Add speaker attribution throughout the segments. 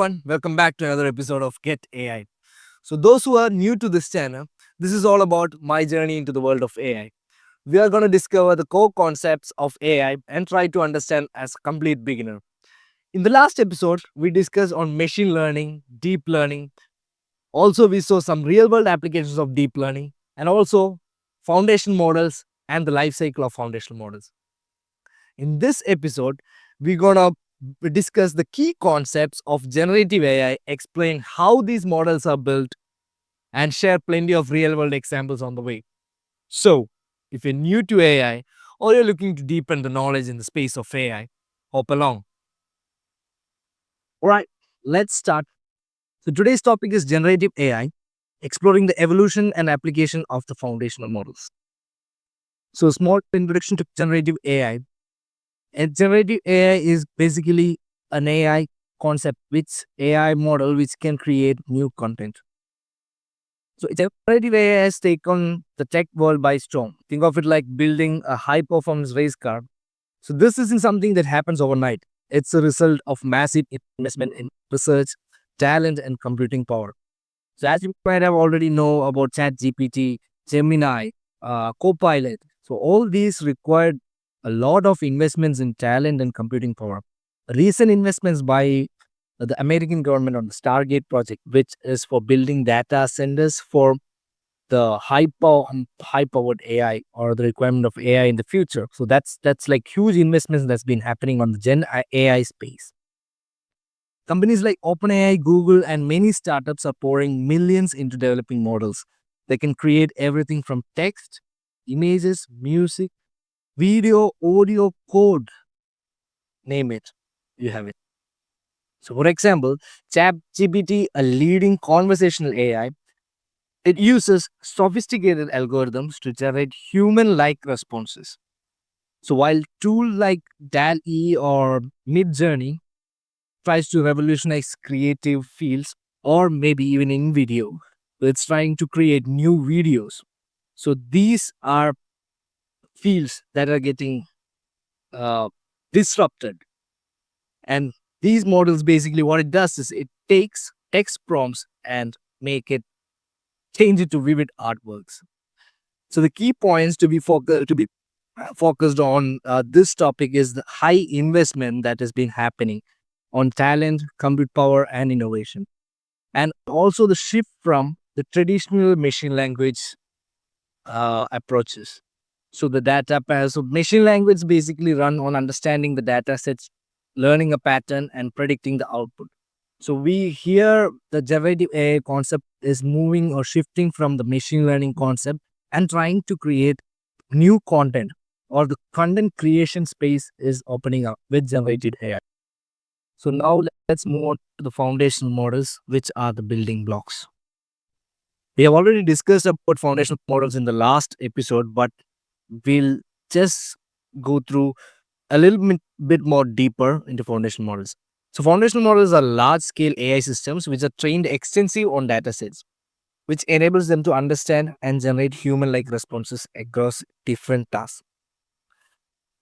Speaker 1: everyone, welcome back to another episode of Get AI. So, those who are new to this channel, this is all about my journey into the world of AI. We are going to discover the core concepts of AI and try to understand as a complete beginner. In the last episode, we discussed on machine learning, deep learning. Also, we saw some real world applications of deep learning and also foundation models and the life cycle of foundational models. In this episode, we're gonna discuss the key concepts of generative AI, explain how these models are built, and share plenty of real world examples on the way. So, if you're new to AI or you're looking to deepen the knowledge in the space of AI, hop along. All right, let's start. So, today's topic is generative AI, exploring the evolution and application of the foundational models. So, small introduction to generative AI. And generative AI is basically an AI concept, which AI model which can create new content. So generative AI has taken the tech world by storm. Think of it like building a high performance race car. So this isn't something that happens overnight. It's a result of massive investment in research, talent, and computing power. So as you might have already know about ChatGPT, Gemini, Copilot. So all these required a lot of investments in talent and computing power. Recent investments by the American government on the Stargate project, which is for building data centers for the high powered AI or the requirement of AI in the future. So that's like huge investments that's been happening on the Gen AI space. Companies like OpenAI, Google, and many startups are pouring millions into developing models. They can create everything from text, images, music, video, audio, code, name it, you have it. So, for example, ChatGPT, a leading conversational AI, it uses sophisticated algorithms to generate human-like responses. So, while tools like DAL-E or Midjourney tries to revolutionize creative fields, or maybe even in video, it's trying to create new videos. So, these are fields that are getting uh, disrupted. And these models basically what it does is it takes text prompts and make it change it to vivid artworks. So the key points to be focused on this topic is the high investment that has been happening on talent, compute power, and innovation, and also the shift from the traditional machine language approaches. So the so machine language basically run on understanding the data sets, learning a pattern, and predicting the output. So we hear the generative AI concept is moving or shifting from the machine learning concept and trying to create new content, or the content creation space is opening up with generative AI. So now let's move on to the foundational models, which are the building blocks. We have already discussed about foundational models in the last episode, but we'll just go through a little bit more deeper into foundational models. So foundational models are large-scale AI systems which are trained extensive on data sets, which enables them to understand and generate human-like responses across different tasks.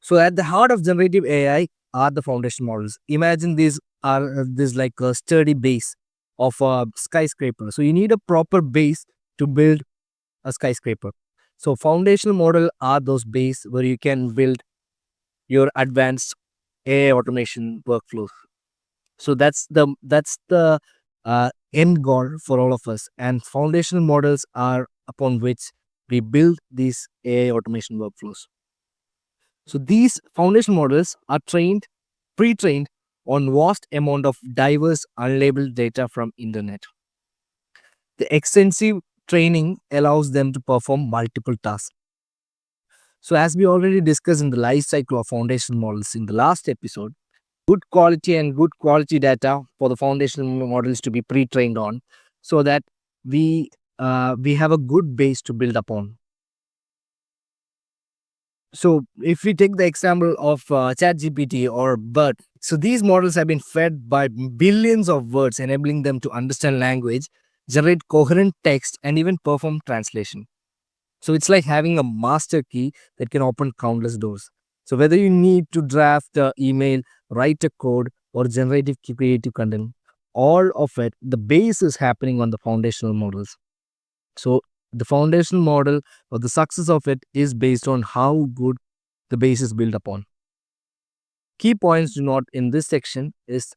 Speaker 1: So at the heart of generative AI are the foundation models. Imagine these are this like a sturdy base of a skyscraper. So you need a proper base to build a skyscraper. So foundational model are those base where you can build your advanced AI automation workflows. So that's the end goal for all of us. And foundational models are upon which we build these AI automation workflows. So these foundation models are pre-trained on vast amount of diverse unlabeled data from internet. The extensive training allows them to perform multiple tasks. So as we already discussed in the life cycle of foundation models in the last episode, good quality data for the foundational models to be pre-trained on, so that we have a good base to build upon. So if we take the example of ChatGPT or BERT, so these models have been fed by billions of words, enabling them to understand language, generate coherent text, and even perform translation. So it's like having a master key that can open countless doors. So whether you need to draft email, write a code, or generate creative content, all of it, the base is happening on the foundational models. So the foundational model or the success of it is based on how good the base is built upon. Key points to note in this section is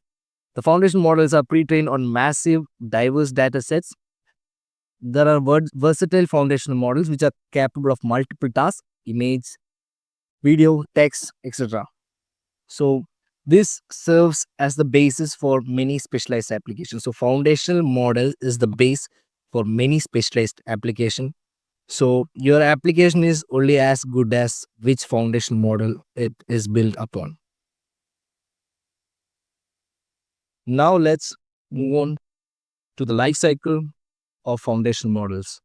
Speaker 1: the foundation models are pre-trained on massive, diverse data sets. There are versatile foundational models which are capable of multiple tasks, image, video, text, etc. So this serves as the basis for many specialized applications. So foundational model is the base for many specialized application. So your application is only as good as which foundation model it is built upon. Now let's move on to the life cycle of foundational models.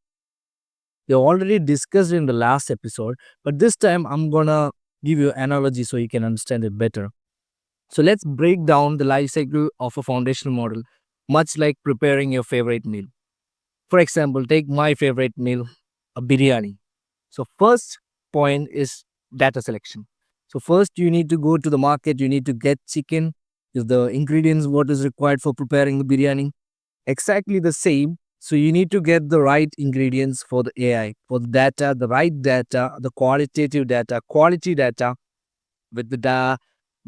Speaker 1: We already discussed in the last episode, but this time I'm gonna give you an analogy so you can understand it better. So let's break down the life cycle of a foundational model, much like preparing your favorite meal. For example, take my favorite meal, a biryani. So first point is data selection. So first you need to go to the market, you need to get chicken, is the ingredients what is required for preparing the biryani. Exactly the same. So you need to get the right ingredients for the AI, for the data, the right data, the qualitative data, quality data with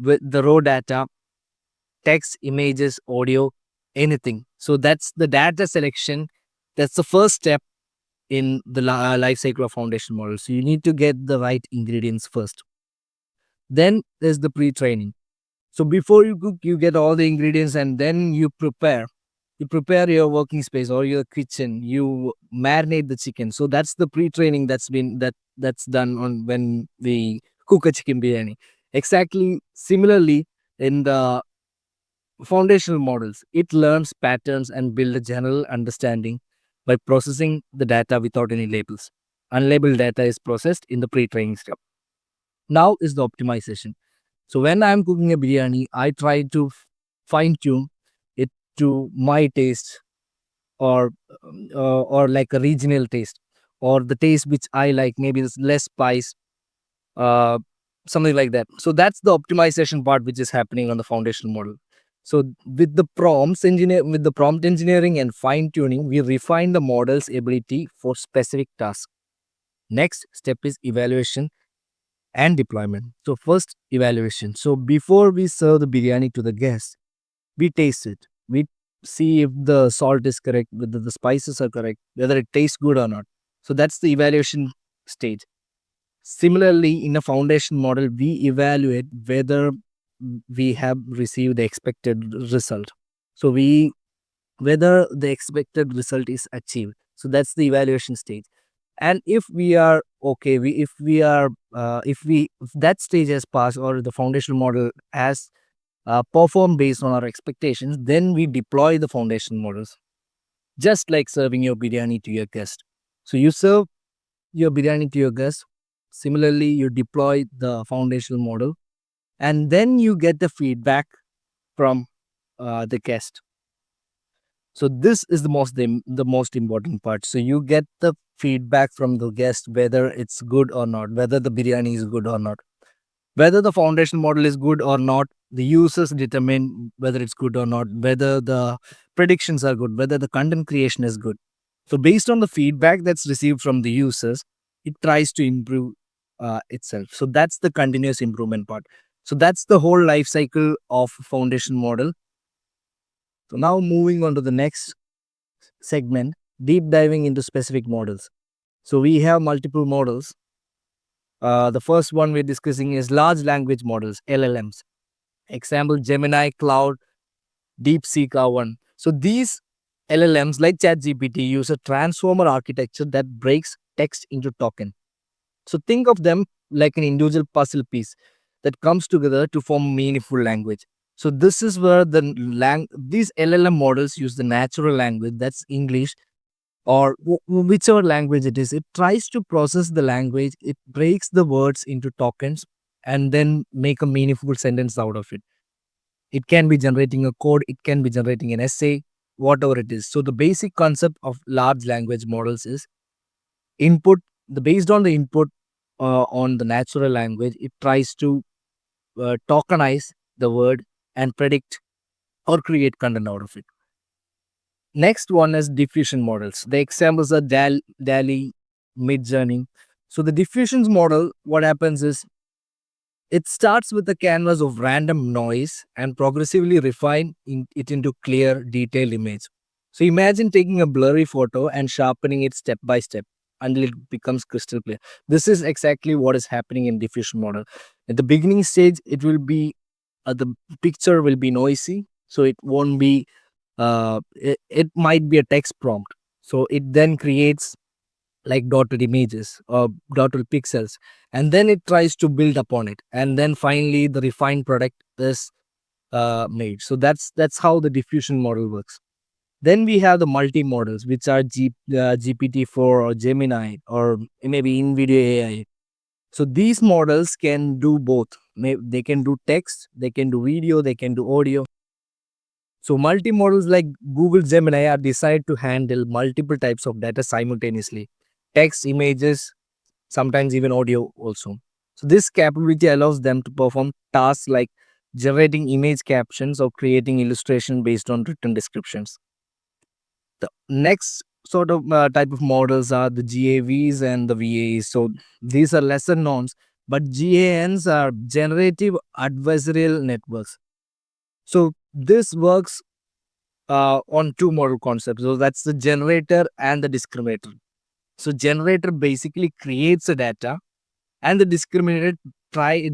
Speaker 1: with the raw data, text, images, audio, anything. So that's the data selection. That's the first step in the life cycle of foundation model. So you need to get the right ingredients first. Then there's the pre-training. So before you cook, you get all the ingredients and then you prepare. You prepare your working space or your kitchen. You marinate the chicken. So that's the pre-training that's done on when we cook a chicken biryani. Exactly similarly in the foundational models, it learns patterns and build a general understanding by processing the data without any labels. Unlabeled data is processed in the pre-training step. Now is the optimization. So when I'm cooking a biryani, I try to fine tune it to my taste or or like a regional taste or the taste which I like. Maybe it's less spice, uh, something like that. So that's the optimization part which is happening on the foundational model. So with the prompt engineering and fine tuning, we refine the model's ability for specific tasks. Next step is evaluation and deployment. So first evaluation. So before we serve the biryani to the guest, we taste it. We see if the salt is correct, whether the spices are correct, whether it tastes good or not. So that's the evaluation stage. Similarly, in a foundation model, we evaluate whether we have received the expected result. So we whether the expected result is achieved. So that's the evaluation stage. And if we are okay, we if we are if that stage has passed or the foundational model has performed based on our expectations, then we deploy the foundation models. Just like serving your biryani to your guest. So you serve your biryani to your guest. Similarly, you deploy the foundational model, and then you get the feedback from the guest. So this is the most important part. So you get the feedback from the guest whether it's good or not, whether the biryani is good or not, whether the foundation model is good or not. The users determine whether it's good or not, whether the predictions are good, whether the content creation is good. So based on the feedback that's received from the users, it tries to improve itself. So that's the continuous improvement part. So that's the whole life cycle of foundation model. So now moving on to the next segment, deep diving into specific models. So we have multiple models. The first one we're discussing is large language models, LLMs. Example, Gemini, Cloud, DeepSeek are one. So these LLMs like ChatGPT use a transformer architecture that breaks text into token. So think of them like an individual puzzle piece that comes together to form meaningful language. So this is where these LLM models use the natural language, that's English or whichever language it is. It tries to process the language, it breaks the words into tokens and then make a meaningful sentence out of it. It can be generating a code, it can be generating an essay, whatever it is. So the basic concept of large language models is input, the based on the input on the natural language, it tries to tokenize the word and predict or create content out of it. Next one is diffusion models. The examples are DALI, Midjourney. So the diffusions model, what happens is it starts with a canvas of random noise and progressively it into clear, detailed image. So imagine taking a blurry photo and sharpening it step by step until it becomes crystal clear. This is exactly what is happening in diffusion model. At the beginning stage, it will be the picture will be noisy, so it won't be. It might be a text prompt, so it then creates like dotted images or dotted pixels, and then it tries to build upon it, and then finally the refined product is made. So that's how the diffusion model works. Then we have the multi models, which are GPT-4 or Gemini or maybe NVIDIA AI. So these models can do both. They can do text, they can do video, they can do audio. So multi-models like Google Gemini are designed to handle multiple types of data simultaneously: text, images, sometimes even audio also. So this capability allows them to perform tasks like generating image captions or creating illustration based on written descriptions. The next sort of type of models are the GAVs and the VAs. So these are lesser knowns, but GANs are generative adversarial networks. So this works on two model concepts. So that's the generator and the discriminator. So generator basically creates the data, and the discriminator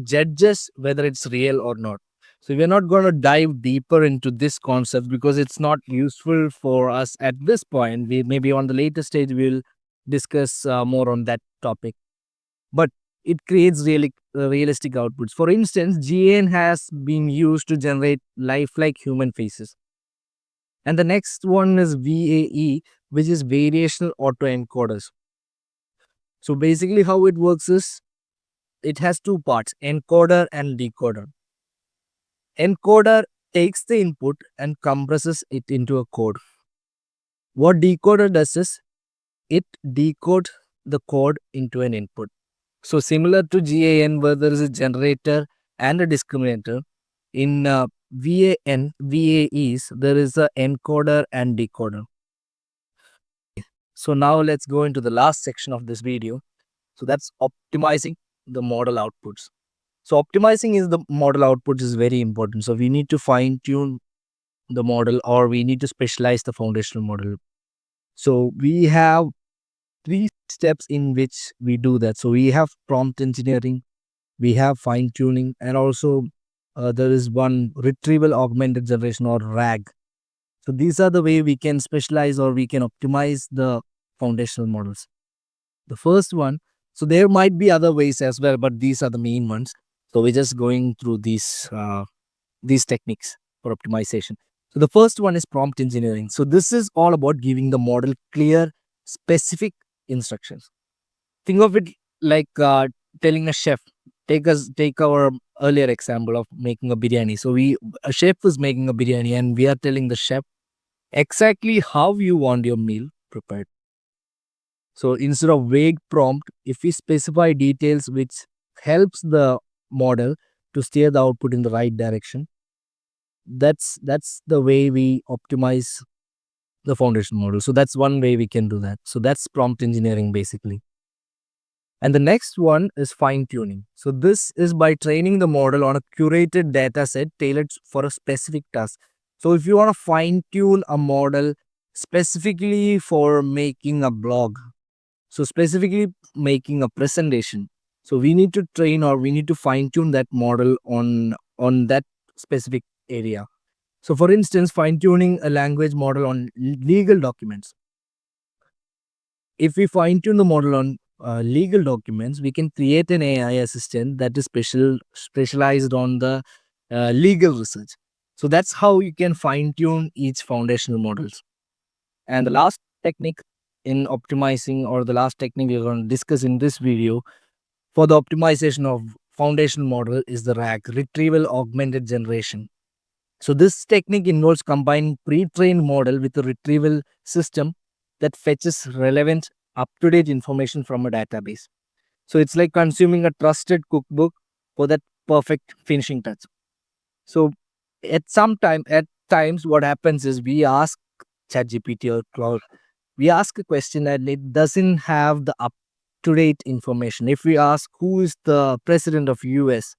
Speaker 1: judges whether it's real or not. So we're not going to dive deeper into this concept because it's not useful for us at this point. We maybe on the later stage we'll discuss more on that topic. But it creates really realistic outputs. For instance, GN has been used to generate lifelike human faces. And the next one is VAE, which is variational autoencoders. So basically, how it works is it has two parts: encoder and decoder. Encoder takes the input and compresses it into a code. What decoder does is it decodes the code into an input. So similar to GAN, where there is a generator and a discriminator, in VAEs, there is a encoder and decoder. So now let's go into the last section of this video. So that's optimizing the model outputs. So optimizing is the model outputs is very important. So we need to fine tune the model, or we need to specialize the foundational model. So we have three steps in which we do that. So we have prompt engineering, we have fine tuning, and also there is one retrieval augmented generation or RAG. So these are the way we can specialize or we can optimize the foundational models. The first one, so there might be other ways as well, but these are the main ones. So we're just going through these techniques for optimization. So the first one is prompt engineering. So this is all about giving the model clear, specific instructions. Think of it like telling a chef. Take our earlier example of making a biryani. So a chef is making a biryani, and we are telling the chef exactly how you want your meal prepared. So instead of vague prompt, if we specify details which helps the model to steer the output in the right direction, that's the way we optimize the foundation model. So that's one way we can do that. So that's prompt engineering basically. And the next one is fine tuning. So this is by training the model on a curated data set tailored for a specific task. So if you want to fine tune a model specifically for making a blog, so specifically making a presentation, so we need to train or we need to fine tune that model on that specific area. So for instance, fine tuning a language model on legal documents. If we fine tune the model on legal documents, we can create an AI assistant that is specialized on the legal research. So that's how you can fine tune each foundational models. And the last technique in optimizing, or the last technique we're going to discuss in this video for the optimization of foundational model, is the RAG, retrieval augmented generation. So this technique involves combining pre-trained model with a retrieval system that fetches relevant, up-to-date information from a database. So it's like consuming a trusted cookbook for that perfect finishing touch. So at times what happens is we ask ChatGPT or Cloud, we ask a question and it doesn't have the up to date information. If we ask who is the president of US,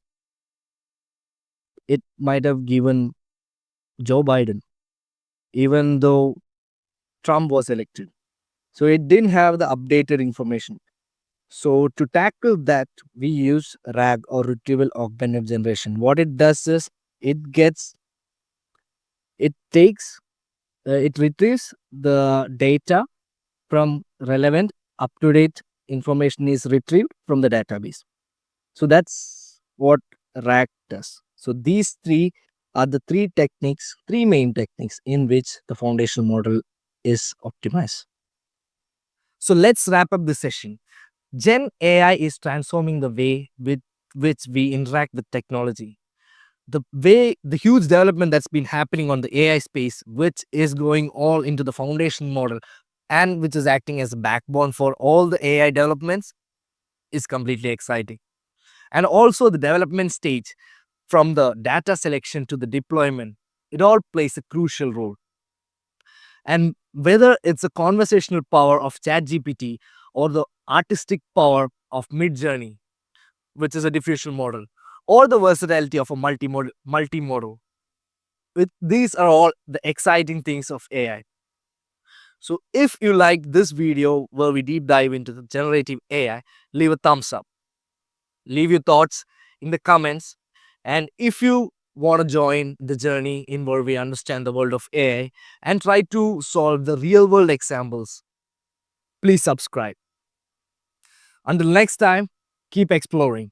Speaker 1: it might have given Joe Biden, even though Trump was elected. So it didn't have the updated information. So to tackle that, we use RAG or retrieval augmented generation. What it does is it gets it takes it retrieves the data from relevant up to date information is retrieved from the database. So that's what RAG does. So these three are the three main techniques in which the foundation model is optimized. So let's wrap up the session. Gen AI is transforming the way with which we interact with technology. The huge development that's been happening on the AI space, which is going all into the foundation model and which is acting as a backbone for all the AI developments, is completely exciting. And also the development stage, from the data selection to the deployment, it all plays a crucial role. And whether it's the conversational power of ChatGPT or the artistic power of Midjourney, which is a diffusion model, or the versatility of a multimodal, these are all the exciting things of AI. So if you liked this video where we deep dive into the generative AI, leave a thumbs up. Leave your thoughts in the comments. And if you want to join the journey in where we understand the world of AI and try to solve the real world examples, please subscribe. Until next time, keep exploring.